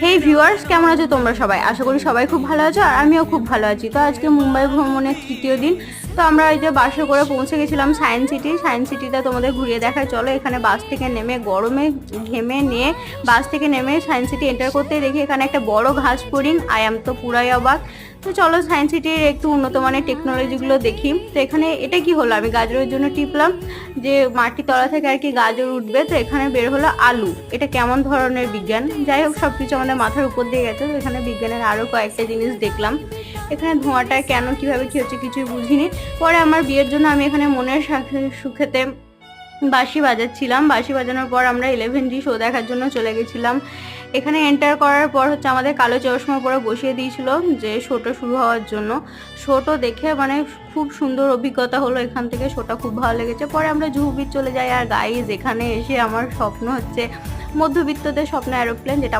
হেই viewers, কেমন আছো তোমরা সবাই? আশা করি সবাই খুব ভালো আছো আর আমিও খুব ভালো আছি। তো আজকে মুম্বাই ভ্রমণের তৃতীয় দিন। তো আমরা এই যে বাসে করে পৌঁছে গেছিলাম সায়েন্স সিটিটা তোমাদের ঘুরিয়ে দেখায়। চলো, এখানে বাস থেকে নেমে গরমে ঘেমে নিয়ে বাস থেকে নেমে সায়েন্স সিটি এন্টার করতে দেখি এখানে একটা বড় ঘাস ফড়িং। তো পুরাই অবাক। তো চলো সায়েন্স সিটির একটু উন্নত মানের টেকনোলজিগুলো দেখি। তো এখানে এটা কি হলো, আমি গাজরের জন্য টিপলাম যে মাটির তলা থেকে আর কি গাজর উঠবে। তো এখানে বের হলো আলু। এটা কেমন ধরনের বিজ্ঞান! যাই হোক, সবকিছু আমাদের মাথার উপর দিয়ে গেছে। তো এখানে বিজ্ঞানের আরো কয়েকটা জিনিস দেখলাম। এখানে ধোঁয়াটা কেন কিভাবে কি হচ্ছে কিছুই বুঝিনি। পরে আমার বিয়ের জন্য আমি এখানে মনের সুখেতে বাঁশি বাজাচ্ছিলাম। বাঁশি বাজানোর পর আমরা 11D শো দেখার জন্য চলে গেছিলাম। এখানে এন্টার করার পর হচ্ছে আমাদের কালো চশমা পরে বসিয়ে দিয়েছিল যে শোটা শুরু হওয়ার জন্য। শোটা দেখে মানে খুব সুন্দর অভিজ্ঞতা হলো। এখান থেকে শোটা খুব ভালো লেগেছে। পরে আমরা জুহু বিচ চলে যাই। আর গাইজ, এখানে এসে আমার স্বপ্ন হচ্ছে মধ্যবিত্তদের স্বপ্ন এরোপ্লেন, যেটা